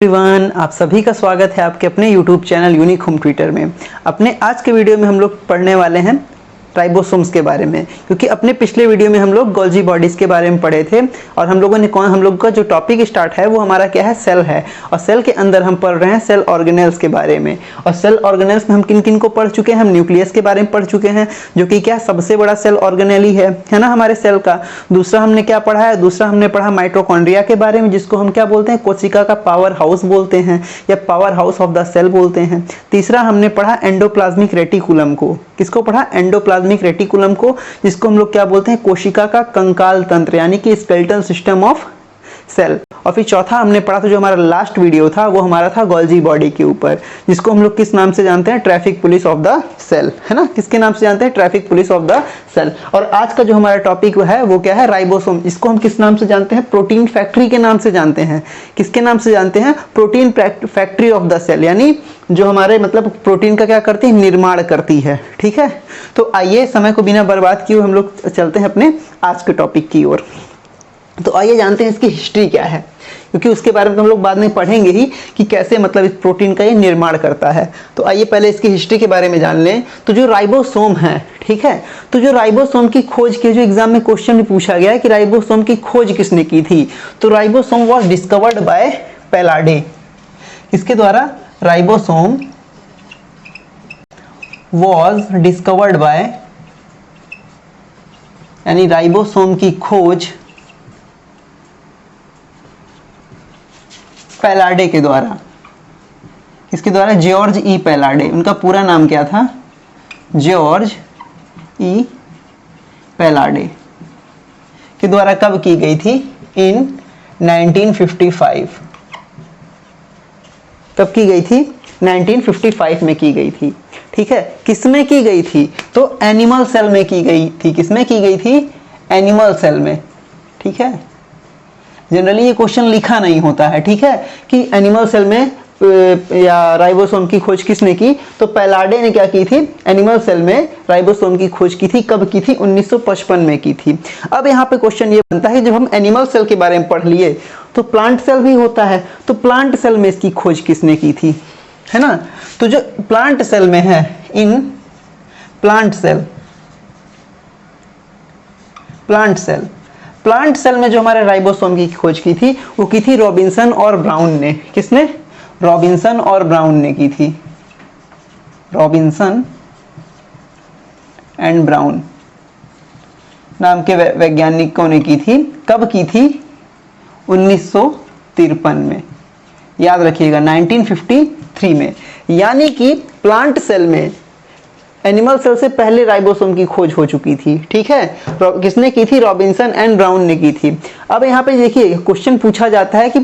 Everyone, आप सभी का स्वागत है आपके अपने YouTube channel unique home tutor में। अपने आज के वीडियो में हम लोग पढ़ने वाले हैं राइबोसोम्स के बारे में, क्योंकि अपने पिछले वीडियो में हम लोग गोल्जी बॉडीज़ के बारे में पढ़े थे और हम लोग का जो टॉपिक स्टार्ट है वो हमारा क्या है, सेल है। और सेल के अंदर हम पढ़ रहे हैं सेल ऑर्गेनेल्स के बारे में। और सेल ऑर्गेनेल्स में हम किन किन को पढ़ चुके हैं, हम न्यूक्लियस के बारे में पढ़ चुके हैं, जो कि क्या सबसे बड़ा सेल ऑर्गेनेल ही है ना हमारे सेल का। दूसरा हमने क्या पढ़ा है, दूसरा हमने पढ़ा माइटोकॉन्ड्रिया के बारे में, जिसको हम क्या बोलते हैं, कोशिका का पावर हाउस बोलते हैं या power house of the cell बोलते हैं। तीसरा हमने पढ़ा एंडोप्लाज्मिक रेटिकुलम को। किसको पढ़ा, एंडोप्लाज्मिक रेटिकुलम को, जिसको हम लोग क्या बोलते हैं, कोशिका का कंकाल तंत्र यानी कि स्केलेटल सिस्टम ऑफ सेल। और फिर चौथा हमने पढ़ा था, जो हमारा लास्ट वीडियो था वो हमारा था गोल्जी बॉडी के ऊपर, जिसको हम लोग किस नाम से जानते हैं, traffic police of the cell, है ना। किसके नाम से जानते हैं, traffic police of the cell. और आज का जो हमारा टॉपिक है वो क्या है, राइबोसोम। इसको हम किस नाम से जानते हैं, प्रोटीन फैक्ट्री के नाम से जानते हैं। किसके नाम से जानते हैं, protein factory of the cell, यानी जो हमारे मतलब प्रोटीन का क्या करती है, निर्माण करती है। ठीक है, तो आइए समय को बिना बर्बाद किए हम लोग चलते हैं अपने आज के टॉपिक की ओर। तो आइए जानते हैं इसकी हिस्ट्री क्या है, क्योंकि उसके बारे में तो हम लोग बाद में पढ़ेंगे ही कि कैसे मतलब इस प्रोटीन का ये निर्माण करता है। तो आइए पहले इसकी हिस्ट्री के बारे में जान लें। तो जो राइबोसोम है, ठीक है, तो जो राइबोसोम की खोज की, जो एग्जाम में क्वेश्चन में पूछा गया है कि राइबोसोम की खोज किसने की थी, तो राइबोसोम वॉज डिस्कवर्ड बाय पैलाडे। किसके द्वारा, राइबोसोम वॉज डिस्कवर्ड बाय, यानी राइबोसोम की खोज पैलाडे के द्वारा। इसके द्वारा जॉर्ज ई पैलाडे, उनका पूरा नाम क्या था, जॉर्ज ई पैलाडे के द्वारा कब की गई थी, इन 1955। कब की गई थी, 1955 में की गई थी। ठीक है, किसमें की गई थी, तो एनिमल सेल में की गई थी। किसमें की गई थी, एनिमल सेल में। ठीक है, जनरली ये क्वेश्चन लिखा नहीं होता है, ठीक है, कि एनिमल सेल में या राइबोसोम की खोज किसने की, तो पैलाडे ने क्या की थी, एनिमल सेल में राइबोसोम की खोज की थी। कब की थी, 1955 में की थी। अब यहाँ पे क्वेश्चन ये बनता है, जब हम एनिमल सेल के बारे में पढ़ लिए तो प्लांट सेल भी होता है, तो प्लांट सेल में इसकी खोज किसने की थी, है ना। तो जो प्लांट सेल में है, in plant cell, plant cell में जो हमारे राइबोसोम की खोज की थी वो की थी रॉबिन्सन और ब्राउन ने। किसने, रॉबिन्सन और ब्राउन ने की थी, रॉबिन्सन एंड ब्राउन नाम के वैज्ञानिकों ने की थी। कब की थी, 1953 में। याद रखिएगा 1953 में, यानी कि प्लांट सेल में एनिमल सेल से पहले राइबोसोम की खोज हो चुकी थी। ठीक है, किसने की थी, रॉबिन्सन एंड ब्राउन ने की थी। अब यहाँ पे देखिए क्वेश्चन पूछा जाता है कि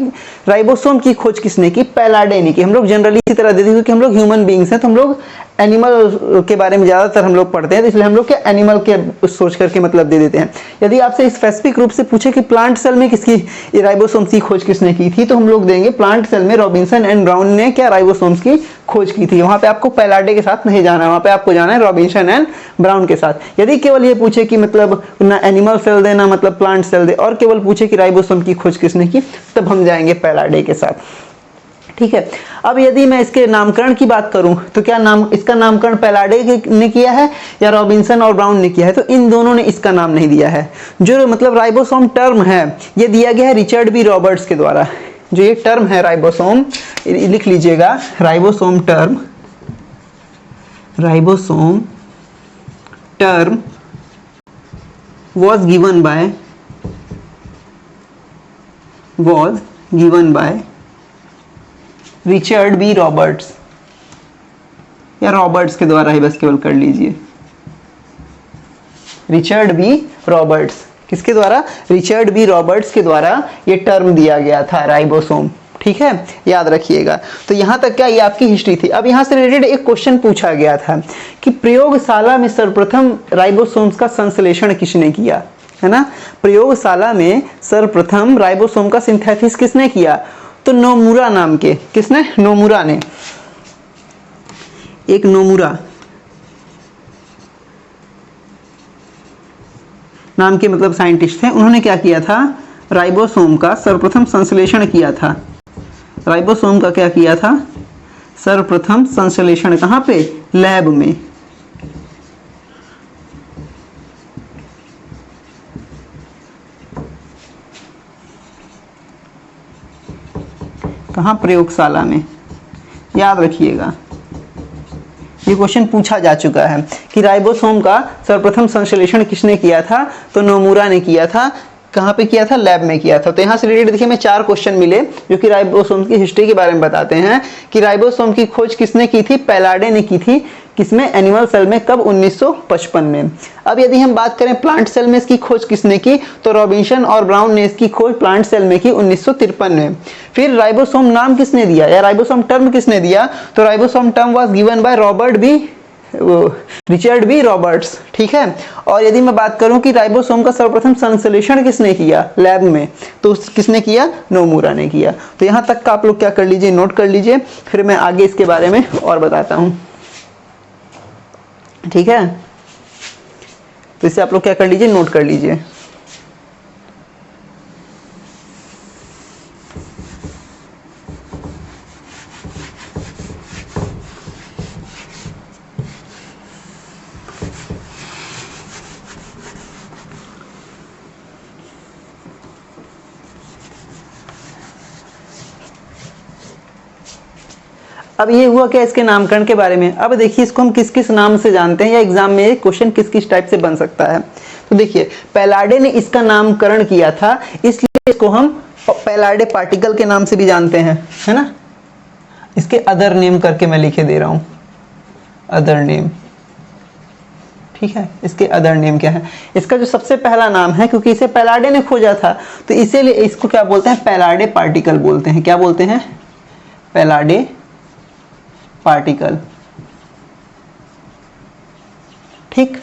राइबोसोम की खोज किसने की, पैलाडे ने की। हम लोग जनरली इसी तरह देते हैं, क्योंकि हम लोग ह्यूमन बीइंग्स हैं, तो हम लोग एनिमल के बारे में ज़्यादातर हम लोग पढ़ते हैं, तो इसलिए हम लोग क्या एनिमल के सोच करके मतलब दे देते हैं। यदि आपसे स्पेसिफिक रूप से पूछे कि प्लांट सेल में किसकी राइबोसोम्स की खोज किसने की थी, तो हम लोग देंगे प्लांट सेल में रॉबिन्सन एंड ब्राउन ने क्या राइबोसोम्स की खोज की थी। वहाँ पे आपको पैलाडे के साथ नहीं जाना है, वहाँ पे आपको जाना है रॉबिन्सन एंड ब्राउन के साथ। यदि केवल ये पूछे कि मतलब ना एनिमल सेल दे ना मतलब प्लांट सेल दे, और केवल पूछे कि राइबोसोम की खोज किसने की, तब हम जाएंगे पैलाडे के साथ। ठीक है, अब यदि मैं इसके नामकरण की बात करूं तो क्या नाम, इसका नामकरण पैलाडे ने किया है या रॉबिन्सन और ब्राउन ने किया है, तो इन दोनों ने इसका नाम नहीं दिया है। जो मतलब राइबोसोम टर्म है ये दिया गया है रिचर्ड बी रॉबर्ट्स के द्वारा। जो ये टर्म है राइबोसोम, लिख लीजिएगा, ribosome term was given by Richard B Roberts, या रॉबर्ट्स के द्वारा ही बस केवल कर लीजिए, रिचर्ड बी रॉबर्ट्स। किसके द्वारा, रिचर्ड बी रॉबर्ट्स के द्वारा ये टर्म दिया गया था राइबोसोम। ठीक है, याद रखिएगा। तो यहाँ तक क्या ये आपकी हिस्ट्री थी। अब यहाँ से रिलेटेड एक क्वेश्चन पूछा गया था कि प्रयोगशाला में सर्वप्रथम राइबोसोम्स का संश्लेषण किसने किया, है ना। प्रयोगशाला में सर्वप्रथम राइबोसोम का सिंथेसिस किसने किया, तो नोमुरा नाम के, किसने, नोमुरा ने। एक नोमुरा नाम के मतलब साइंटिस्ट थे, उन्होंने क्या किया था, राइबोसोम का सर्वप्रथम संश्लेषण किया था। राइबोसोम का क्या किया था? सर्वप्रथम संश्लेषण कहाँ पे? लैब में। कहाँ? प्रयोगशाला में। याद रखिएगा, ये क्वेश्चन पूछा जा चुका है कि राइबोसोम का सर्वप्रथम संश्लेषण किसने किया था? तो नोमुरा ने किया था। कहाँ पे किया था? लैब में किया था। तो यहाँ से रिलेटेड देखिए, मैं 4 क्वेश्चन मिले जो कि राइबोसोम की हिस्ट्री के बारे में बताते हैं कि राइबोसोम की खोज किसने की थी? पैलाडे ने की थी। किसमें? एनिमल सेल में। कब? 1955 में। अब यदि हम बात करें प्लांट सेल में इसकी खोज किसने की, तो रॉबिन्सन और ब्राउन ने इसकी खोज प्लांट सेल में की 1953 में। फिर राइबोसोम नाम किसने दिया या राइबोसोम टर्म किसने दिया? तो ribosome term was given by Richard B Roberts. ठीक है। और यदि मैं बात करूं कि राइबोसोम का सर्वप्रथम संश्लेषण किसने किया लैब में, तो किसने किया? नोमुरा ने किया। तो यहां तक का आप लोग क्या कर लीजिए, नोट कर लीजिए, फिर मैं आगे इसके बारे में और बताता हूं। ठीक है, तो इसे आप लोग क्या कर लीजिए, नोट कर लीजिए। अब ये हुआ क्या इसके नामकरण के बारे में। अब देखिए इसको हम किस किस नाम से जानते हैं या एग्जाम में क्वेश्चन किस किस टाइप से बन सकता है। तो देखिए पैलाडे ने इसका नामकरण किया था, इसलिए इसको हम पैलाडे पार्टिकल के नाम से भी जानते हैं, है ना। इसके अदर नेम करके मैं लिखे दे रहा हूं, अदर नेम। ठीक है, इसके अदर नेम क्या है? इसका जो सबसे पहला नाम है, क्योंकि इसे पैलाडे ने खोजा था, तो इसीलिए इसको क्या बोलते हैं? पैलाडे पार्टिकल बोलते हैं। क्या बोलते हैं? पैलाडे पार्टिकल। ठीक।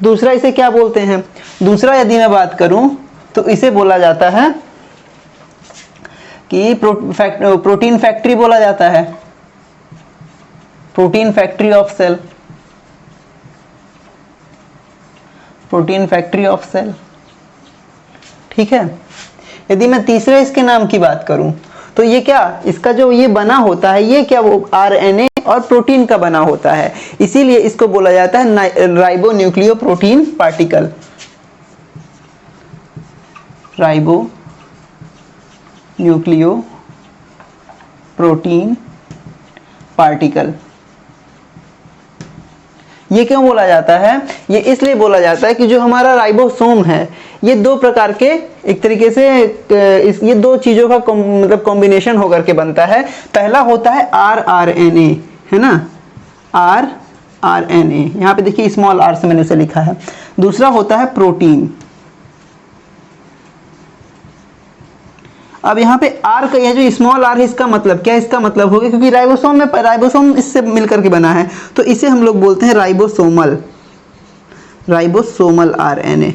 दूसरा इसे क्या बोलते हैं? दूसरा यदि मैं बात करूं तो इसे बोला जाता है कि प्रोटीन फैक्ट्री बोला जाता है, protein factory of cell, protein factory of cell. ठीक है। यदि मैं तीसरे इसके नाम की बात करूं तो ये क्या, इसका जो ये बना होता है, ये क्या, वो आरएनए और प्रोटीन का बना होता है, इसीलिए इसको बोला जाता है ribo nucleo protein particle, ribo nucleo protein particle. ये क्यों बोला जाता है? ये इसलिए बोला जाता है कि जो हमारा राइबोसोम है, ये दो प्रकार के, एक तरीके से ये दो चीजों का मतलब कॉम्बिनेशन होकर के बनता है। पहला होता है आरएनए, है ना, आरएनए, यहाँ पे देखिए स्मॉल आर से मैंने इसे लिखा है। दूसरा होता है प्रोटीन। अब यहाँ पे आर का यह जो स्मॉल आर है, इसका मतलब क्या? इसका मतलब होगा क्योंकि राइबोसोम इससे मिलकर के बना है, तो इसे हम लोग बोलते हैं राइबोसोमल आरएनए।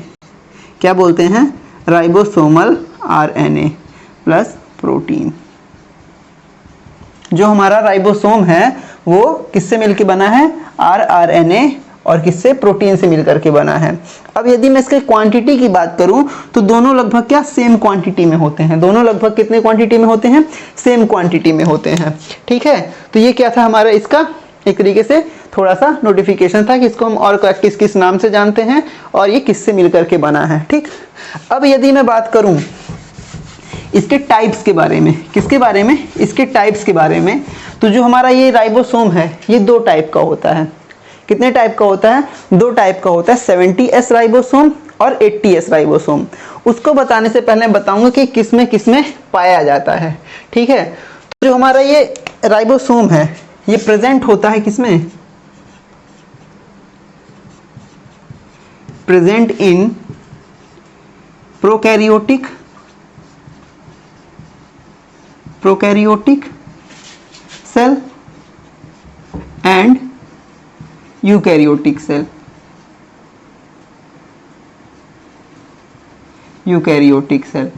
क्या बोलते हैं? Ribosomal RNA plus protein. जो हमारा राइबोसोम है वो किससे मिलकर बना है? आरएनए और किससे? प्रोटीन से मिलकर के बना है। अब यदि मैं इसके क्वांटिटी की बात करूं तो दोनों लगभग क्या, सेम क्वांटिटी में होते हैं। दोनों लगभग कितने क्वांटिटी में होते हैं? सेम क्वांटिटी में होते हैं। ठीक है। तो ये क्या था हमारा, इसका एक तरीके से थोड़ा सा नोटिफिकेशन था कि इसको हम और किस किस नाम से जानते हैं और ये किससे मिलकर के बना है। ठीक। अब यदि मैं बात करूं इसके टाइप्स के बारे में, किसके बारे में? इसके टाइप्स के बारे में। तो जो हमारा ये राइबोसोम है, ये दो टाइप का होता है। कितने टाइप का होता है? दो टाइप का होता है, 70S राइबोसोम और 80S राइबोसोम। उसको बताने से पहले बताऊंगा कि किसमें किसमें पाया जाता है। ठीक है। तो जो हमारा ये राइबोसोम है, ये प्रेजेंट होता है किसमें? Present in prokaryotic cell and eukaryotic cell. Eukaryotic cell.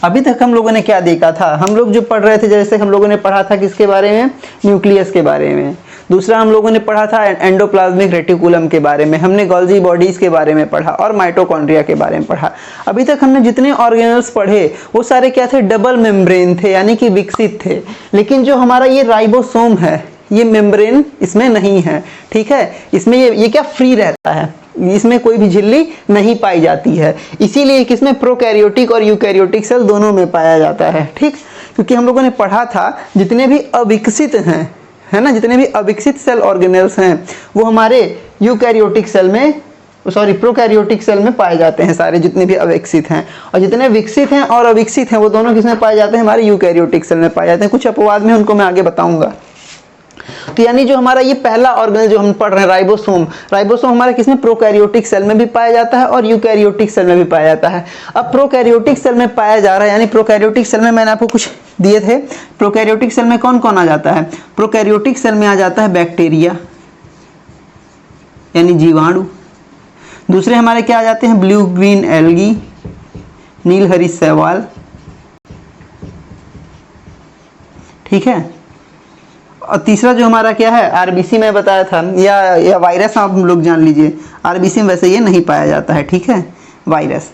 अभी तक हम लोगों ने क्या देखा था? हम लोग जो पढ़ रहे थे, जैसे हम लोगों ने पढ़ा था किसके बारे में? न्यूक्लियस के बारे में। दूसरा हम लोगों ने पढ़ा था एंडोप्लाज्मिक रेटिकुलम के बारे में, हमने गोल्जी बॉडीज के बारे में पढ़ा और माइटोकॉन्ड्रिया के बारे में पढ़ा। अभी तक हमने जितने ऑर्गेनल्स पढ़े वो सारे क्या थे, डबल मेम्ब्रेन थे, यानी कि विकसित थे। लेकिन जो हमारा ये राइबोसोम है, ये मेम्ब्रेन इसमें नहीं है, ठीक है। इसमें ये क्या फ्री रहता है, इसमें कोई भी झिल्ली नहीं पाई जाती है। इसीलिए किसमें, प्रोकैरियोटिक और यूकैरियोटिक सेल दोनों में पाया जाता है, ठीक। क्योंकि हम लोगों ने पढ़ा था जितने भी अविकसित हैं, है ना, जितने भी अविकसित सेल ऑर्गेनल्स हैं वो हमारे यूकैरियोटिक सेल में, सॉरी प्रोकैरियोटिक सेल में पाए जाते हैं सारे, जितने भी अविकसित हैं। और जितने विकसित हैं और अविकसित हैं वो दोनों किसमें पाए जाते हैं, हमारे यूकैरियोटिक सेल में पाए जाते हैं। कुछ अपवाद में उनको मैं आगे बताऊंगा। तो यानी जो हमारा ये पहला ऑर्गेनल जो हम पढ़ रहे हैं राइबोसोम, राइबोसोम हमारे किसमें, प्रोकैरियोटिक सेल में भी पाया जाता है और यूकैरियोटिक सेल में भी पाया जाता है। अब प्रोकैरियोटिक सेल में पाया जा रहा है, यानी प्रोकैरियोटिक सेल में मैंने आपको कुछ दिए थे। प्रोकैरियोटिक सेल में कौन कौन आ जाता है, प्रोकैरियोटिक सेल में आ जाता है बैक्टीरिया यानी जीवाणु। दूसरे हमारे क्या आ जाते हैं, ब्लू ग्रीन एल्गी, नील हरी शैवाल, ठीक है। और तीसरा जो हमारा क्या है, आरबीसी में बताया था, या वायरस आप लोग जान लीजिए। आरबीसी में वैसे ये नहीं पाया जाता है, ठीक है, वायरस।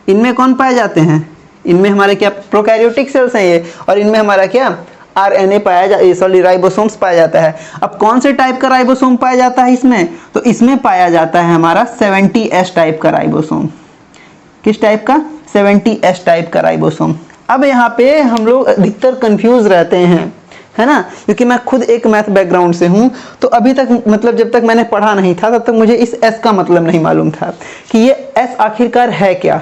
इनमें कौन पाए जाते हैं, इनमें हमारे क्या प्रोकैरियोटिक सेल्स हैं ये, और इनमें हमारा क्या आरएनए पाया जाता, सॉरी राइबोसोम्स पाया जाता है। अब कौन से टाइप का राइबोसोम पाया जाता है इसमें, तो इसमें पाया जाता है हमारा 70S टाइप का राइबोसोम। किस टाइप का, 70S टाइप का राइबोसोम। अब यहाँ पे हम लोग अधिकतर कंफ्यूज रहते हैं, है ना, क्योंकि मैं खुद एक मैथ बैकग्राउंड से हूँ। तो अभी तक मतलब जब तक मैंने पढ़ा नहीं था तब तक मुझे इस एस का मतलब नहीं मालूम था कि ये एस आखिरकार है क्या,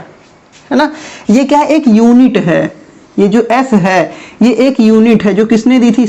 है ना। ये क्या है, एक यूनिट है। ये जो एस है ये एक यूनिट है जो किसने दी थी,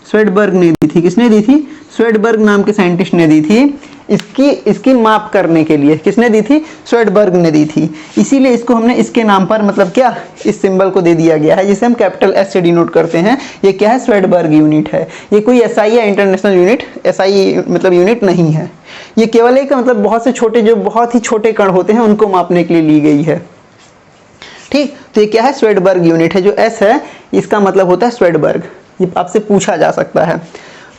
स्वेडबर्ग ने दी थी। किसने दी थी, स्वेडबर्ग नाम के साइंटिस्ट ने दी थी। इसकी माप करने के लिए किसने दी थी, स्वेडबर्ग ने दी थी। इसीलिए इसको हमने इसके नाम पर मतलब क्या, इस सिंबल को दे दिया गया है, जिसे हम कैपिटल एस से डिनोट करते हैं। ये क्या है, स्वेडबर्ग यूनिट है। ये कोई एसआई या इंटरनेशनल यूनिट, एसआई मतलब यूनिट नहीं है। ये केवल एक मतलब बहुत से छोटे, जो बहुत ही छोटे कण होते हैं उनको मापने के लिए ली गई है, ठीक। तो ये क्या है, स्वेडबर्ग यूनिट है। जो एस है इसका मतलब होता है स्वेडबर्ग, ये आपसे पूछा जा सकता है।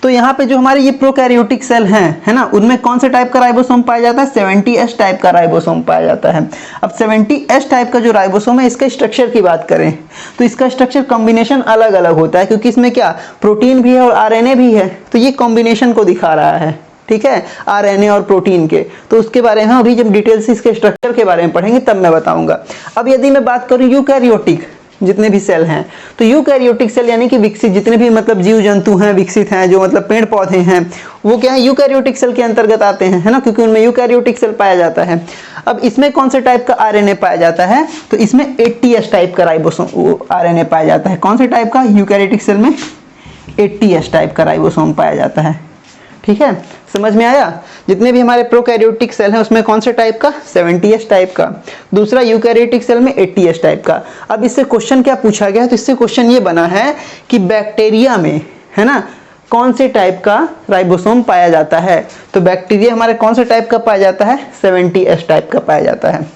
तो यहाँ पे जो हमारे ये प्रोकैरियोटिक सेल हैं, है ना, उनमें कौन से टाइप का राइबोसोम पाया जाता है, 70S टाइप का राइबोसोम पाया जाता है। अब 70S टाइप का जो राइबोसोम है, इसके स्ट्रक्चर की बात करें तो इसका स्ट्रक्चर कॉम्बिनेशन अलग अलग होता है, क्योंकि इसमें क्या प्रोटीन भी है और आरएनए भी है। तो ये कॉम्बिनेशन को दिखा रहा है, ठीक है, आरएनए और प्रोटीन के। तो उसके बारे में अभी जब डिटेल से इसके स्ट्रक्चर के बारे में पढ़ेंगे तब मैं बताऊंगा। अब यदि मैं बात करूं यूकैरियोटिक जितने भी सेल हैं, तो यूकैरियोटिक सेल यानी कि विकसित जितने भी मतलब जीव जंतु हैं, विकसित हैं, जो मतलब पेड़ पौधे हैं, वो क्या है, यूकैरियोटिक सेल के अंतर्गत आते हैं, है ना, क्योंकि उनमें यूकैरियोटिक सेल पाया जाता है। अब इसमें कौन से टाइप का आरएनए पाया जाता है, तो इसमें 80S टाइप का राइबोसोम आरएनए पाया जाता है। कौन से टाइप का, यूकैरियोटिक सेल में 80S टाइप का राइबोसोम पाया जाता है, ठीक है। समझ में आया। जितने भी हमारे प्रोकैरियोटिक सेल हैं उसमें कौन से टाइप का, 70S टाइप का। दूसरा यूकैरियोटिक सेल में 80S टाइप का। अब इससे क्वेश्चन क्या पूछा गया, तो इससे क्वेश्चन ये बना है कि बैक्टीरिया में, है ना, कौन से टाइप का राइबोसोम पाया जाता है। तो बैक्टीरिया हमारे कौन से टाइप का पाया जाता है, 70S टाइप का पाया जाता है।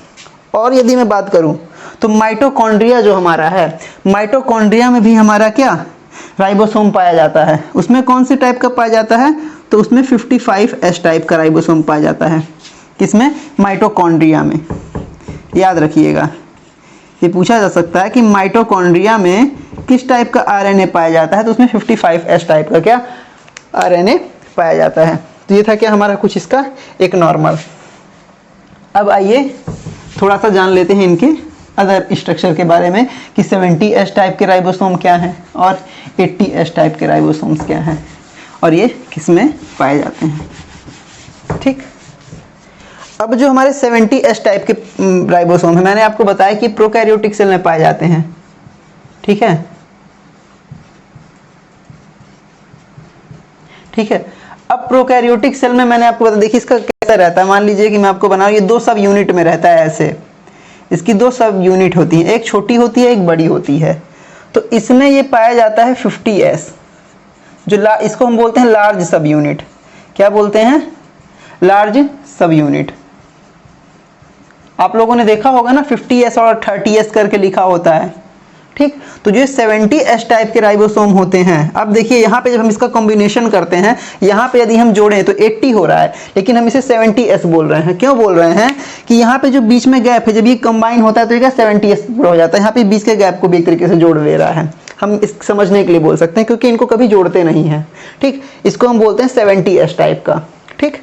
और यदि मैं बात करूं तो माइटोकॉन्ड्रिया जो हमारा है, माइटोकॉन्ड्रिया में भी हमारा क्या राइबोसोम पाया जाता है। उसमें कौन से टाइप का पाया जाता है, तो उसमें 55S टाइप का राइबोसोम पाया जाता है। किसमें, माइटोकॉन्ड्रिया में। याद रखिएगा, ये पूछा जा सकता है कि माइटोकॉन्ड्रिया में किस टाइप का आरएनए पाया जाता है, तो उसमें 55S टाइप का क्या आरएनए पाया जाता है। तो ये था क्या हमारा कुछ इसका एक नॉर्मल। अब आइए थोड़ा सा जान लेते हैं इनके अदर स्ट्रक्चर के बारे में कि 70S टाइप के राइबोसोम क्या हैं और 80S टाइप के राइबोसोम्स क्या हैं और ये किसमें पाए जाते हैं, ठीक। अब जो हमारे 70S टाइप के राइबोसोम है, मैंने आपको बताया कि प्रोकैरियोटिक सेल में पाए जाते हैं, ठीक है, ठीक है। अब प्रोकैरियोटिक सेल में मैंने आपको बताया, देखिए इसका कैसा रहता है, मान लीजिए कि मैं आपको बना रहा हूं, ये दो सब यूनिट में रहता है ऐसे, इसकी दो सब यूनिट होती हैं, एक छोटी होती है एक बड़ी होती है। तो इसमें ये पाया जाता है 50S, जो इसको हम बोलते हैं लार्ज सब यूनिट। क्या बोलते हैं, लार्ज सब यूनिट। आप लोगों ने देखा होगा ना 50S और 30S करके लिखा होता है, ठीक। तो जो 70S टाइप के राइबोसोम होते हैं, अब देखिए यहाँ पे जब हम इसका कॉम्बिनेशन करते हैं, यहाँ पे यदि हम जोड़ें तो 80 हो रहा है, लेकिन हम इसे 70S बोल रहे हैं। क्यों बोल रहे हैं कि यहाँ पे जो बीच में गैप है, जब ये कंबाइन होता है तो ये 70S पूरा हो जाता है। यहाँ पे बीच के गैप को भी एक तरीके से जोड़ ले रहा है, हम इस समझने के लिए बोल सकते हैं, क्योंकि इनको कभी जोड़ते नहीं है। ठीक, इसको हम बोलते हैं 70S टाइप का। ठीक,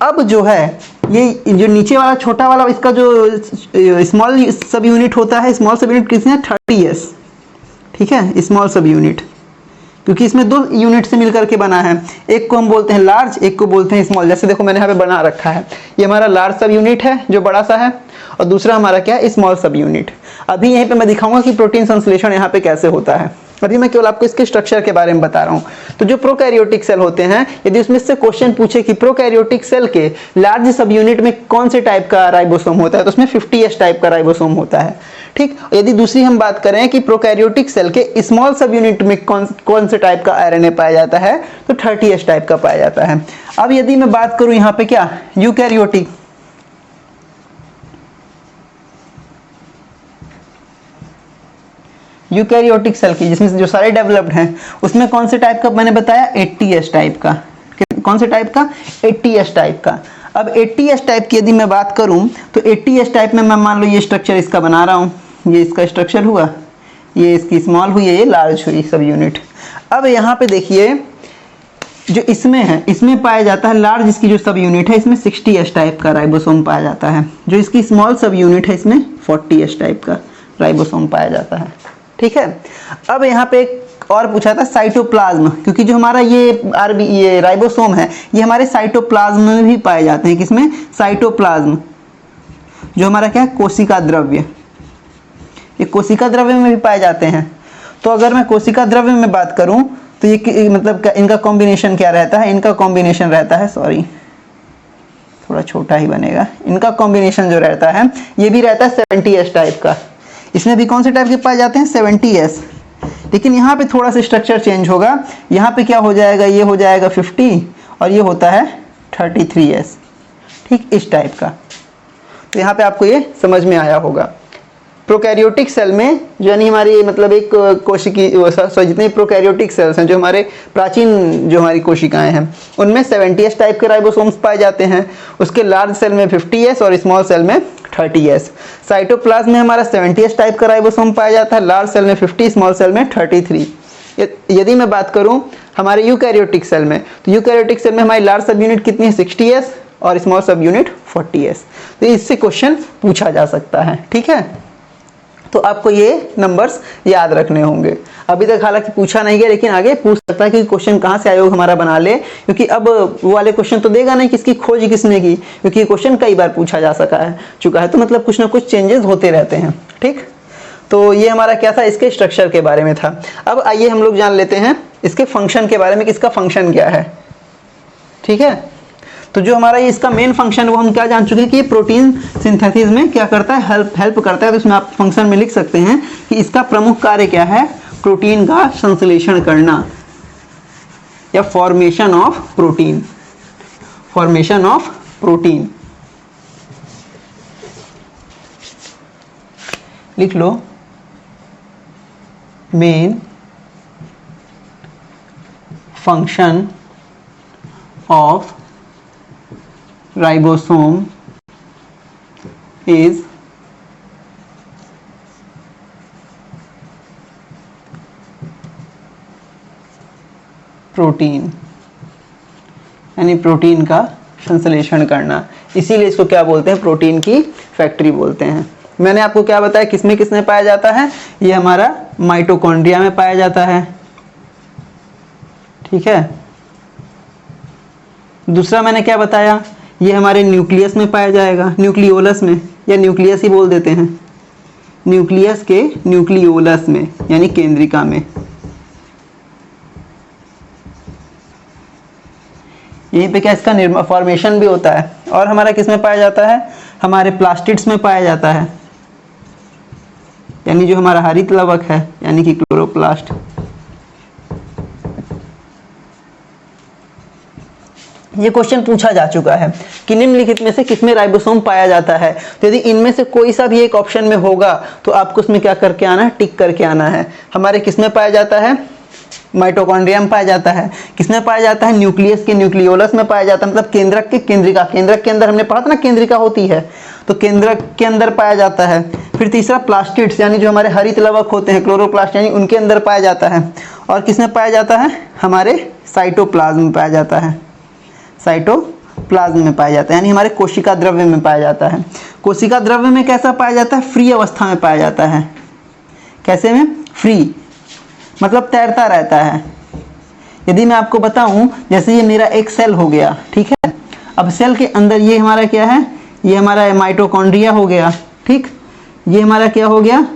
अब जो है ये जो नीचे वाला छोटा वाला इसका जो स्मॉल सब यूनिट होता है, स्मॉल सब यूनिट किसने 30S। ठीक है, स्मॉल सब यूनिट, क्योंकि इसमें 2 यूनिट से मिलकर के बना है। एक को हम बोलते हैं लार्ज, एक को बोलते हैं स्मॉल। जैसे देखो मैंने यहाँ पे बना रखा है, ये हमारा लार्ज सब यूनिट है जो बड़ा सा है, और दूसरा हमारा क्या है, स्मॉल सब यूनिट। अभी यहीं पे मैं दिखाऊंगा कि प्रोटीन संश्लेषण यहाँ पे कैसे होता है। अभी मैं केवल आपको इसके स्ट्रक्चर के बारे में बता रहा हूँ। तो जो प्रोकैरियोटिक सेल होते हैं, यदि उसमें से क्वेश्चन पूछे कि प्रोकैरियोटिक सेल के लार्ज सब यूनिट में कौन से टाइप का राइबोसोम होता है, तो उसमें 50S टाइप का राइबोसोम होता है। ठीक, यदि दूसरी हम बात करें कि प्रोकैरियोटिक सेल के स्मॉल सब यूनिट में कौन से टाइप का RNA पाया जाता है, तो 30S टाइप का पाया जाता है। अब यदि मैं बात करूं यहाँ पे क्या, यूकैरियोटिक, यूकैरियोटिक सेल की, जिसमें जो सारे डेवलप्ड हैं, उसमें कौन से टाइप का मैंने बताया, 80S टाइप का। कौन से टाइप का, 80S टाइप का। अब 80S टाइप की यदि मैं बात करूं तो 80S टाइप में मैं मान लो ये स्ट्रक्चर इसका बना रहा हूं, ये इसका स्ट्रक्चर हुआ, ये इसकी स्मॉल हुई है, ये लार्ज हुई सब यूनिट। अब यहाँ पे देखिए जो इसमें है, इसमें पाया जाता है लार्ज, इसकी जो सब यूनिट है इसमें 60S टाइप का राइबोसोम पाया जाता है। जो इसकी स्मॉल सब यूनिट है इसमें 40S टाइप का राइबोसोम पाया जाता है। ठीक है, अब यहाँ पे एक और पूछा था साइटोप्लाज्म, क्योंकि जो हमारा ये राइबोसोम है ये हमारे साइटोप्लाज्म में भी पाए जाते हैं। किसमें, साइटोप्लाज्म, जो हमारा क्या है, कोशिका द्रव्य, ये कोशिका द्रव्य में भी पाए जाते हैं। तो अगर मैं कोशिका द्रव्य में बात करूं तो ये मतलब इनका कॉम्बिनेशन क्या रहता है, इनका कॉम्बिनेशन रहता है, सॉरी थोड़ा छोटा ही बनेगा, इनका कॉम्बिनेशन जो रहता है ये भी रहता है 70S टाइप का। इसमें भी कौन से टाइप के पाए जाते हैं, 70S, लेकिन यहाँ पे थोड़ा सा स्ट्रक्चर चेंज होगा। यहाँ पे क्या हो जाएगा, ये हो जाएगा 50 और ये होता है 33S। ठीक, इस टाइप का। तो यहाँ पे आपको ये समझ में आया होगा। प्रोकैरियोटिक सेल में यानी हमारी मतलब एक कोशिकी, जितने प्रोकैरियोटिक सेल्स हैं, जो हमारे प्राचीन जो हमारी कोशिकाएं हैं, उनमें 70S टाइप के राइबोसोम्स पाए जाते हैं। उसके लार्ज सेल में 50S और स्मॉल सेल में 30S। साइटोप्लाज्म में हमारा 70S टाइप का राइबोसोम पाया जाता है, लार्ज सेल में 50, स्मॉल सेल में 33। यदि मैं बात करूं हमारे यूकैरियोटिक सेल में, तो यूकैरियोटिक सेल में हमारी लार्ज सब यूनिट कितनी है, 60S, और स्मॉल सब यूनिट 40S। तो इससे क्वेश्चन पूछा जा सकता है। ठीक है, तो आपको ये नंबर्स याद रखने होंगे। अभी तक हालांकि पूछा नहीं गया, लेकिन आगे पूछ सकता है कि क्वेश्चन कहाँ से आयोग हमारा बना ले, क्योंकि अब वो वाले क्वेश्चन तो देगा नहीं किसकी खोज किसने की, क्योंकि ये क्वेश्चन कई बार पूछा जा चुका है। तो मतलब कुछ ना कुछ चेंजेस होते रहते हैं। ठीक, तो ये हमारा क्या था, इसके स्ट्रक्चर के बारे में था। अब आइए हम लोग जान लेते हैं इसके फंक्शन के बारे में, कि इसका फंक्शन क्या है। ठीक है, तो जो हमारा ये इसका मेन फंक्शन वो हम क्या जान चुके हैं कि ये प्रोटीन सिंथेसिस में क्या करता है, हेल्प करता है। तो इसमें आप फंक्शन में लिख सकते हैं कि इसका प्रमुख कार्य क्या है, प्रोटीन का संश्लेषण करना, या formation of protein, formation of protein लिख लो। Main function of ribosome is protein, यानी प्रोटीन का संश्लेषण करना। इसीलिए इसको क्या बोलते हैं, प्रोटीन की फैक्ट्री बोलते हैं। मैंने आपको क्या बताया किसमें किसमें पाया जाता है, ये हमारा माइटोकॉन्ड्रिया में पाया जाता है। ठीक है, दूसरा मैंने क्या बताया, ये हमारे न्यूक्लियस में पाया जाएगा, न्यूक्लियोलस में, या न्यूक्लियस ही बोल देते हैं, न्यूक्लियस के न्यूक्लियोलस में, यानी केंद्रिका में। यहीं पे क्या इसका फॉर्मेशन भी होता है। और हमारा किस में पाया जाता है, हमारे प्लास्टिड्स में पाया जाता है, यानी जो हमारा हरित लवक है, यानी कि क्लोरोप्लास्ट। ये क्वेश्चन पूछा जा चुका है कि निम्नलिखित में से किसमें राइबोसोम पाया जाता है। तो यदि इनमें से कोई सा भी एक ऑप्शन में होगा तो आपको उसमें क्या करके आना है, टिक करके आना है। हमारे किसमें पाया जाता है, माइटोकॉन्ड्रिया में पाया जाता है। किसमें पाया जाता है, न्यूक्लियस के न्यूक्लियोलस में पाया जाता है, मतलब केंद्रक के केंद्रिका। केंद्रक के अंदर हमने पढ़ा था ना केंद्रिका होती है, तो केंद्रक के अंदर पाया जाता है। फिर तीसरा प्लास्टिड्स यानी जो हमारे हरित लवक होते हैं, क्लोरोप्लास्ट यानी उनके अंदर पाया जाता है। और किसमें पाया जाता है, हमारे साइटोप्लाज्म में पाया जाता है। साइटोप्लाज्म में पाया जाता है यानी हमारे कोशिका द्रव्य में पाया जाता है। कोशिका द्रव्य में कैसा पाया जाता है, फ्री अवस्था में पाया जाता है। कैसे में, फ्री मतलब तैरता रहता है। यदि मैं आपको बताऊं, जैसे ये मेरा एक सेल हो गया, ठीक है। अब सेल के अंदर ये हमारा क्या है, ये हमारा माइटोकॉन्ड्रिया हो गया, ठीक। ये हमारा क्या हो गया,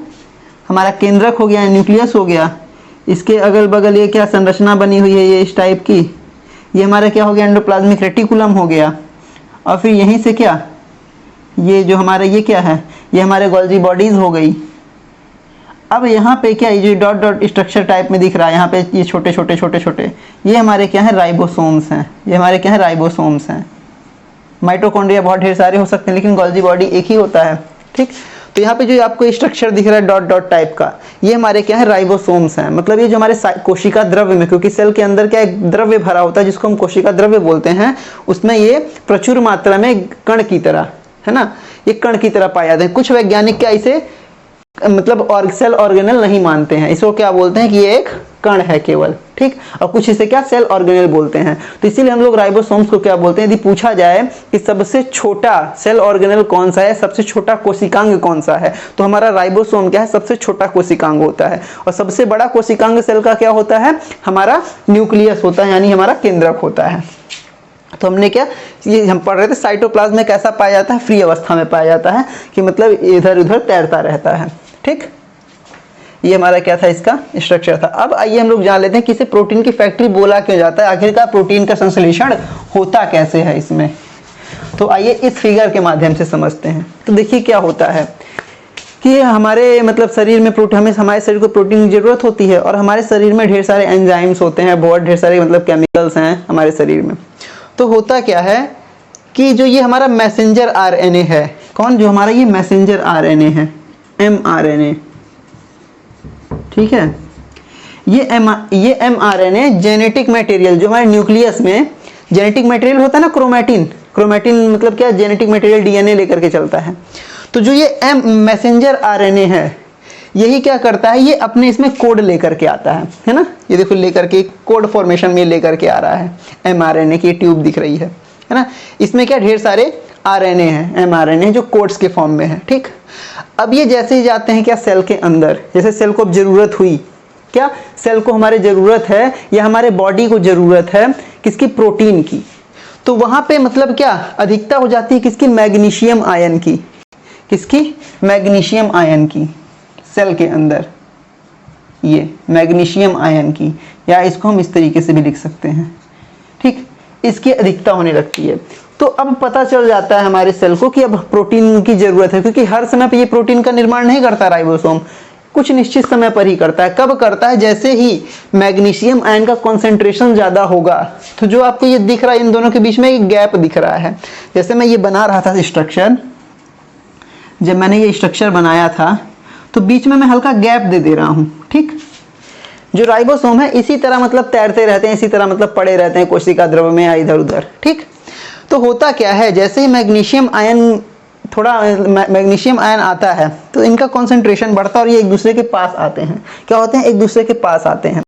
हमारा केंद्रक हो गया, न्यूक्लियस हो गया। इसके अगल बगल ये क्या संरचना बनी हुई है, ये इस टाइप की। ये हमारा क्या हो गया, एंडोप्लाज्मिक रेटिकुलम हो गया। और फिर यहीं से क्या, ये जो हमारा ये क्या है, ये हमारे गोल्जी बॉडीज हो गई। अब यहाँ पे क्या, ये जो डॉट डॉट स्ट्रक्चर टाइप में दिख रहा है, यहाँ पे ये छोटे छोटे छोटे छोटे, ये हमारे क्या है, राइबोसोम्स हैं। ये हमारे क्या है, राइबोसोम्स हैं। माइटोकॉन्ड्रिया बहुत ढेर सारे हो सकते हैं लेकिन गोल्जी बॉडी एक ही होता है, ठीक। तो यहाँ पे जो आपको स्ट्रक्चर दिख रहा है डॉट डॉट टाइप का, ये हमारे क्या है, राइबोसोम्स हैं। मतलब ये जो हमारे कोशिका द्रव्य में, क्योंकि सेल के अंदर क्या एक द्रव्य भरा होता है जिसको हम कोशिका द्रव्य बोलते हैं, उसमें ये प्रचुर मात्रा में कण की तरह, है ना, ये कण की तरह पाए जाते हैं। कुछ वैज्ञानिक क्या इसे मतलब सेल ऑर्गेनल नहीं मानते हैं, इसको क्या बोलते हैं कि ये एक कण है केवल, ठीक। और कुछ इसे क्या सेल ऑर्गेनल बोलते हैं। तो इसीलिए हम लोग राइबोसोम्स को क्या बोलते हैं। यदि पूछा जाए कि सबसे छोटा सेल ऑर्गेनल कौन सा है, सबसे छोटा कोशिकांग कौन सा है, तो हमारा राइबोसोम क्या है, सबसे छोटा कोशिकांग होता है। और सबसे बड़ा कोशिकांग सेल का क्या होता है, हमारा न्यूक्लियस होता है यानी हमारा केंद्रक होता है। तो हमने क्या, ये हम पढ़ रहे थे साइटोप्लाज्म में कैसा पाया जाता है, फ्री अवस्था में पाया जाता है, कि मतलब इधर उधर तैरता रहता है, ठीक। ये हमारा क्या था, इसका स्ट्रक्चर था। अब आइए हम लोग जान लेते हैं कि इसे प्रोटीन की फैक्ट्री बोला क्यों जाता है, आखिरकार प्रोटीन का संश्लेषण होता कैसे है इसमें। तो आइए इस फिगर के माध्यम से समझते हैं। तो देखिए क्या होता है कि हमारे मतलब शरीर में प्रोटीन, हमारे शरीर को प्रोटीन की जरूरत होती है और हमारे शरीर में ढेर सारे एंजाइम्स होते हैं, बहुत ढेर सारे मतलब केमिकल्स हैं हमारे शरीर में। तो होता क्या है कि जो ये हमारा मैसेंजर आरएनए है, कौन, जो हमारा ये मैसेंजर आरएनए है, mRNA, ठीक है। ये mRNA जेनेटिक मटेरियल, जो हमारे न्यूक्लियस में जेनेटिक मटेरियल होता है ना, क्रोमैटिन मतलब क्या, जेनेटिक मटेरियल डीएनए लेकर के चलता है। तो जो ये मैसेंजर आरएनए है, यही क्या करता है, ये अपने इसमें कोड लेकर के आता है ना। ये देखो लेकर के कोड फॉर्मेशन में लेकर के आ रहा है, mRNA की ट्यूब दिख रही है ना। इसमें क्या ढेर सारे आरएनए हैं, mRNA जो कोड्स के फॉर्म में है, ठीक। अब ये जैसे ही जाते हैं क्या सेल के अंदर, जैसे सेल को अब जरूरत हुई, क्या सेल को हमारे जरूरत है या हमारे बॉडी को जरूरत है किसकी, प्रोटीन की। तो वहां पे मतलब क्या अधिकता हो जाती है किसकी, मैग्नीशियम आयन की। किसकी, मैग्नीशियम आयन की, सेल के अंदर ये मैग्नीशियम आयन की, या इसको हम इस तरीके से भी लिख सकते हैं, ठीक। इसकी अधिकता होने लगती है। तो अब पता चल जाता है हमारे सेल को कि अब प्रोटीन की जरूरत है, क्योंकि हर समय पे ये प्रोटीन का निर्माण नहीं करता राइबोसोम, कुछ निश्चित समय पर ही करता है। कब करता है, जैसे ही मैग्नीशियम आयन का कॉन्सेंट्रेशन ज्यादा होगा। तो जो आपको ये दिख रहा है, इन दोनों के बीच में एक गैप दिख रहा है। जैसे मैं ये बना रहा था स्ट्रक्चर, जब मैंने ये स्ट्रक्चर बनाया था तो बीच में मैं हल्का गैप दे रहा हूं, ठीक। जो राइबोसोम है इसी तरह मतलब तैरते रहते हैं, इसी तरह मतलब पड़े रहते हैं कोशिका द्रव्य में या इधर उधर, ठीक। तो होता क्या है, जैसे ही मैग्नीशियम आयन आता है तो इनका कॉन्सेंट्रेशन बढ़ता है और ये एक दूसरे के पास आते हैं। क्या होते हैं, एक दूसरे के पास आते हैं।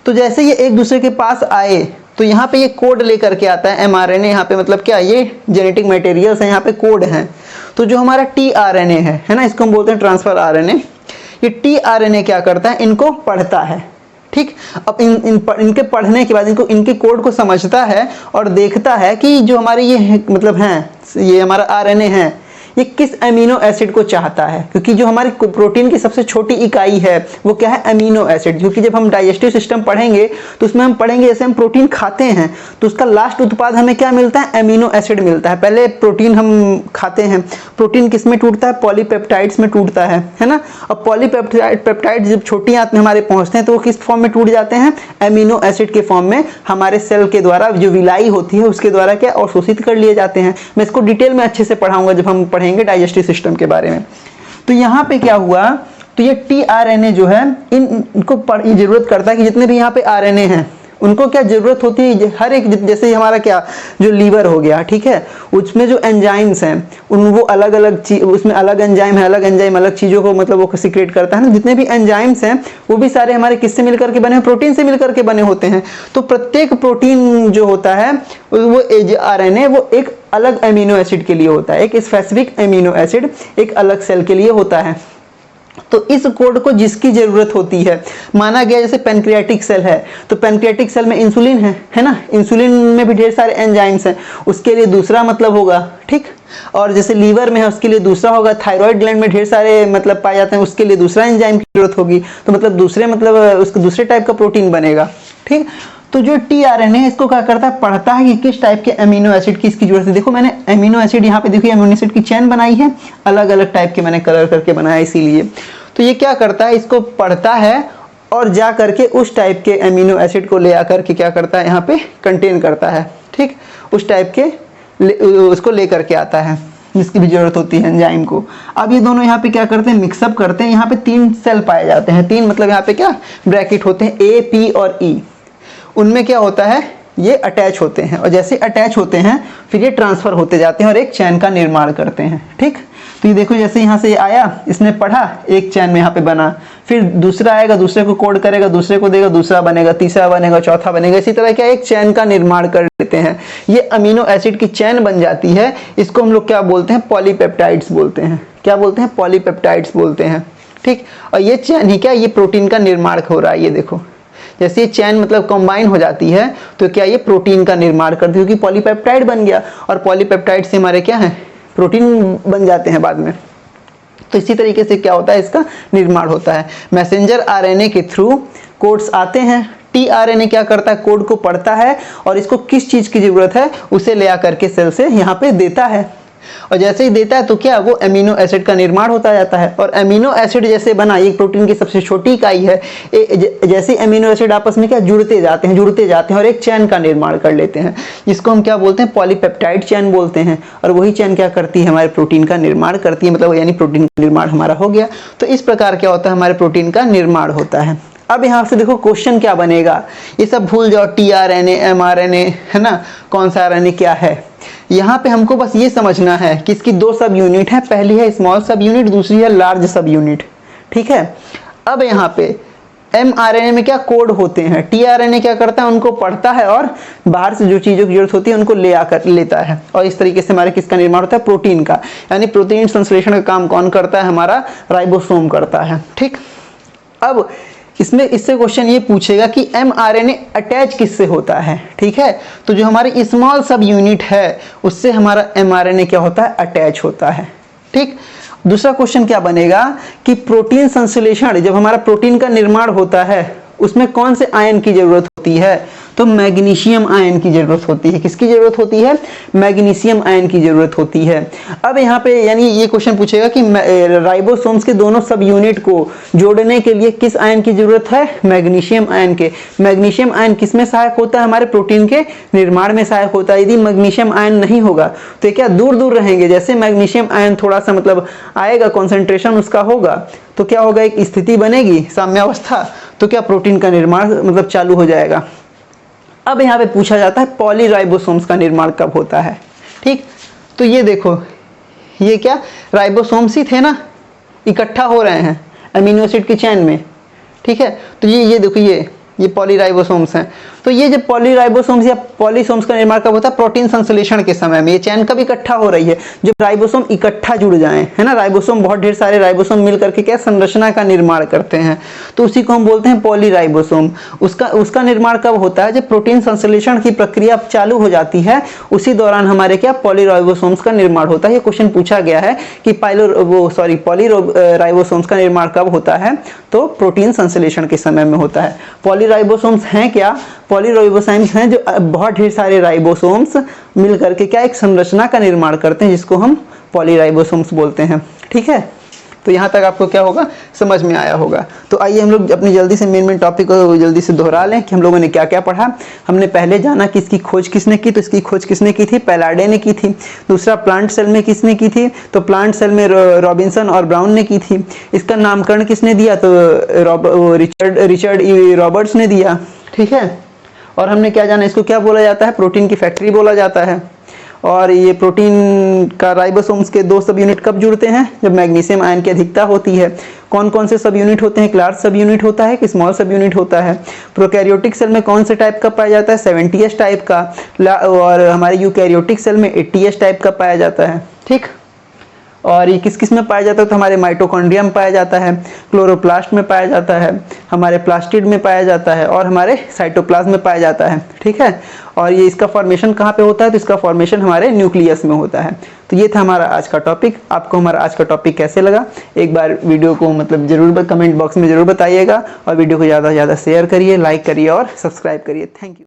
तो जैसे ये एक दूसरे के पास आए तो यहाँ पे ये कोड लेकर के आता है mRNA, यहाँ पे मतलब क्या, ये जेनेटिक मटेरियल्स हैं, यहाँ पे कोड हैं। तो जो हमारा tRNA है ना, इसको हम बोलते हैं ट्रांसफर RNA। ये tRNA क्या करता है, इनको पढ़ता है, ठीक। अब इनके पढ़ने के बाद इनके कोड को समझता है और देखता है कि जो हमारे ये मतलब हैं, ये हमारा आरएनए है, ये किस अमीनो एसिड को चाहता है, क्योंकि जो हमारी प्रोटीन की सबसे छोटी इकाई है वो क्या है, अमीनो एसिड। क्योंकि जब हम डाइजेस्टिव सिस्टम पढ़ेंगे तो उसमें हम पढ़ेंगे जैसे हम प्रोटीन खाते हैं तो उसका लास्ट उत्पाद हमें क्या मिलता है, अमीनो एसिड मिलता है। पहले प्रोटीन हम खाते हैं, प्रोटीन किस में टूटता है, पॉलीपेप्टाइड्स में टूटता है ना। अब पॉलीपेप्टाइड जब छोटी आंत में हमारे पहुंचते हैं तो वो किस फॉर्म में टूट जाते हैं, अमीनो एसिड के फॉर्म में हमारे सेल के द्वारा जो विलाई होती है उसके द्वारा क्या अवशोषित कर लिए जाते हैं। मैं इसको डिटेल में अच्छे से पढ़ाऊंगा जब हम पढ़ेंगे डाइजेस्टिव सिस्टम के बारे में। तो यहाँ पे क्या हुआ, तो ये टीआरएनए जो है इनको ये जरूरत करता है कि जितने भी यहाँ पे आरएनए हैं उनको क्या जरूरत होती है, हर एक जैसे हमारा क्या जो लीवर हो गया, ठीक है, उसमें जो एंजाइम्स हैं उन वो अलग अलग चीज, उसमें अलग एंजाइम है, अलग एंजाइम अलग चीज़ों को मतलब वो सिक्रेट करता है ना। जितने भी एंजाइम्स हैं वो भी सारे हमारे किससे मिलकर के बने हैं, प्रोटीन से मिलकर के बने होते हैं। तो प्रत्येक प्रोटीन जो होता है वो आरएनए वो एक अलग अमीनो एसिड के लिए होता है, एक स्पेसिफिक अमीनो एसिड एक अलग सेल के लिए होता है। तो इस कोड को जिसकी जरूरत होती है, माना गया जैसे पैनक्रियाटिक सेल है तो पैनक्रियाटिक सेल में इंसुलिन है ना, इंसुलिन में भी ढेर सारे एंजाइम्स हैं, उसके लिए दूसरा मतलब होगा, ठीक। और जैसे लीवर में है उसके लिए दूसरा होगा, थायराइड ग्लैंड में ढेर सारे मतलब पाए जाते हैं उसके लिए दूसरा एंजाइम की जरूरत होगी। तो मतलब उसके दूसरे टाइप का प्रोटीन बनेगा, ठीक। तो जो टीआरएनए इसको क्या करता है, पढ़ता है कि किस टाइप के अमीनो एसिड की इसकी जरूरत है। देखो मैंने अमीनो एसिड यहाँ पे देखिए अमीनो एसिड की चेन बनाई है, अलग अलग टाइप के मैंने कलर करके बनाया इसीलिए। तो ये क्या करता है, इसको पढ़ता है और जा करके उस टाइप के अमीनो एसिड को ले आकर के क्या करता है, यहाँ पे कंटेन करता है, ठीक। उस टाइप के उसको ले करके आता है जिसकी भी जरूरत होती है एंजाइम को। अब ये दोनों यहाँ पे क्या करते हैं, मिक्सअप करते हैं। यहाँ पे 3 सेल पाए जाते हैं, 3 मतलब यहाँ पे क्या ब्रैकेट होते हैं ए, पी और ई। उनमें क्या होता है, ये अटैच होते हैं और जैसे अटैच होते हैं फिर ये ट्रांसफर होते जाते हैं और एक चैन का निर्माण करते हैं, ठीक। तो ये देखो जैसे यहाँ से आया, इसने पढ़ा, एक चैन में यहाँ पे बना, फिर दूसरा आएगा, दूसरे को कोड करेगा, दूसरे को देगा, दूसरा बनेगा, तीसरा बनेगा, चौथा बनेगा, इसी तरह क्या एक चैन का निर्माण कर लेते हैं। ये अमीनो एसिड की चैन बन जाती है। इसको हम लोग क्या बोलते हैं, पॉलीपेप्टाइड्स बोलते हैं। क्या बोलते हैं, पॉलीपेप्टाइड्स बोलते हैं, ठीक। और ये चैन ही क्या, ये प्रोटीन का निर्माण हो रहा है। ये देखो जैसे ये चैन मतलब कंबाइन हो जाती है तो क्या ये प्रोटीन का निर्माण करती है, क्योंकि पॉलीपेप्टाइड बन गया और पॉलीपेप्टाइड से हमारे क्या है, प्रोटीन बन जाते हैं बाद में। तो इसी तरीके से क्या होता है, इसका निर्माण होता है। मैसेंजर आरएनए के थ्रू कोड्स आते हैं। टीआरएनए क्या करता है, कोड को पढ़ता है और इसको किस चीज की जरूरत है उसे ले आकर के सेल से यहाँ पे देता है। और जैसे ही देता है तो क्या वो अमीनो एसिड का निर्माण होता जाता है। और अमीनो एसिड जैसे बना, ये प्रोटीन की सबसे छोटी इकाई है, जैसे अमीनो एसिड आपस में क्या जुड़ते जाते हैं और एक चैन का निर्माण कर लेते हैं, जिसको हम क्या बोलते हैं, पॉलीपेप्टाइड चैन बोलते हैं। और वही चैन क्या करती है, हमारे प्रोटीन का निर्माण करती है, मतलब यानी प्रोटीन का निर्माण हमारा हो गया। तो इस प्रकार क्या होता है, हमारे प्रोटीन का निर्माण होता है। अब यहाँ से देखो क्वेश्चन क्या बनेगा, ये सब भूल जाओ, टीआरएनए, एमआरएनए है ना, कौन सा आरएनए क्या है। यहाँ पे हमको बस ये समझना है कि इसकी 2 सब यूनिट है, पहली है स्मॉल सब यूनिट, दूसरी है लार्ज सब यूनिट, ठीक है। अब यहाँ पे एमआरएनए में क्या कोड होते हैं, टीआरएनए क्या करता है, उनको पढ़ता है और बाहर से जो चीज़ों की जरूरत होती है उनको ले आकर लेता है। और इस तरीके से हमारे किसका निर्माण होता है, प्रोटीन का। यानी प्रोटीन संश्लेषण का काम कौन करता है, हमारा राइबोसोम करता है, ठीक। अब इससे क्वेश्चन ये पूछेगा कि एमआरएनए अटैच किससे होता है, ठीक है। तो जो हमारी स्मॉल सब यूनिट है उससे हमारा एमआरएनए क्या होता है, अटैच होता है, ठीक। दूसरा क्वेश्चन क्या बनेगा कि प्रोटीन संश्लेषण, जब हमारा प्रोटीन का निर्माण होता है उसमें कौन से आयन की जरूरत होती है, तो मैग्नीशियम आयन की जरूरत होती है। किसकी जरूरत होती है, मैग्नीशियम आयन की जरूरत होती है। अब यहाँ पे यानी ये क्वेश्चन पूछेगा कि राइबोसोम्स के दोनों सब यूनिट को जोड़ने के लिए किस आयन की जरूरत है, मैग्नीशियम आयन के। मैग्नीशियम आयन किसमें सहायक होता है, हमारे प्रोटीन के निर्माण में सहायक होता है। यदि मैग्नीशियम आयन नहीं होगा तो ये क्या दूर दूर रहेंगे, जैसे मैग्नीशियम आयन थोड़ा सा मतलब आएगा, कॉन्सेंट्रेशन उसका होगा तो क्या होगा, एक स्थिति बनेगी साम्यावस्था, तो क्या प्रोटीन का निर्माण मतलब चालू हो जाएगा। अब यहाँ पे पूछा जाता है पॉलीराइबोसोम्स का निर्माण कब होता है, ठीक। तो ये देखो, ये क्या राइबोसोम्स ही थे ना, इकट्ठा हो रहे हैं अमीनो एसिड की चैन में, ठीक है। तो ये देखो, ये पॉलीराइबोसोम्स हैं। तो ये जब पॉलीराइबोसोम्स या पॉलीसोम्स का निर्माण कब होता है? प्रोटीन संश्लेषण के समय में। ये चैन कब इकट्ठा हो रही है? जब राइबोसोम इकट्ठा जुड़ जाएं, है ना। राइबोसोम, बहुत ढेर सारे राइबोसोम मिल करके क्या संरचना का निर्माण करते हैं, तो उसी को हम बोलते हैं पॉलीराइबोसोम। उसका निर्माण कब होता है? जब प्रोटीन संश्लेषण की प्रक्रिया चालू हो जाती है, उसी दौरान हमारे क्या पॉलीराइबोसोम्स का निर्माण होता है। ये क्वेश्चन पूछा गया है कि पॉलीराइबोसोम्स का निर्माण कब होता है? तो प्रोटीन संश्लेषण के समय में होता है। पॉलीराइबोसोम्स हैं क्या? पॉलीराइबोसोम्स हैं जो बहुत ढेर सारे राइबोसोम्स मिल करके क्या एक संरचना का निर्माण करते हैं, जिसको हम पॉलीराइबोसोम्स बोलते हैं। ठीक है, तो यहाँ तक आपको क्या होगा, समझ में आया होगा। तो आइए हम लोग अपनी जल्दी से मेन टॉपिक को जल्दी से दोहरा लें कि हम लोगों ने क्या क्या पढ़ा। हमने पहले जाना कि इसकी खोज किसने की, तो इसकी खोज किसने की थी? पैलाडे ने की थी। दूसरा, प्लांट सेल में किसने की थी? तो प्लांट सेल में रॉबिन्सन और ब्राउन ने की थी। इसका नामकरण किसने दिया? तो रिचर्ड रॉबर्ट्स ने दिया। ठीक है, और हमने क्या जाना, इसको क्या बोला जाता है? प्रोटीन की फैक्ट्री बोला जाता है। और ये प्रोटीन का राइबोसोम्स के 2 सब यूनिट कब जुड़ते हैं? जब मैग्नीशियम आयन की अधिकता होती है। कौन कौन से सब यूनिट होते हैं? एक लार्ज सब यूनिट होता है, एक स्मॉल सब यूनिट होता है। प्रोकैरियोटिक सेल में कौन से टाइप का पाया जाता है? 70S टाइप का। और हमारे यूकैरियोटिक सेल में 80S टाइप का पाया जाता है। ठीक, और ये किस किस में पाया जाता है? तो हमारे माइटोकॉन्ड्रिया में पाया जाता है, क्लोरोप्लास्ट में पाया जाता है, हमारे प्लास्टिड में पाया जाता है, और हमारे साइटोप्लाज्म में पाया जाता है। ठीक है, और ये इसका फॉर्मेशन कहाँ पे होता है? तो इसका फॉर्मेशन हमारे न्यूक्लियस में होता है। तो ये था हमारा आज का टॉपिक। आपको हमारा आज का टॉपिक कैसे लगा? एक बार वीडियो को मतलब जरूर कमेंट बॉक्स में जरूर बताइएगा, और वीडियो को ज़्यादा से ज़्यादा शेयर करिए, लाइक करिए और सब्सक्राइब करिए। Thank you.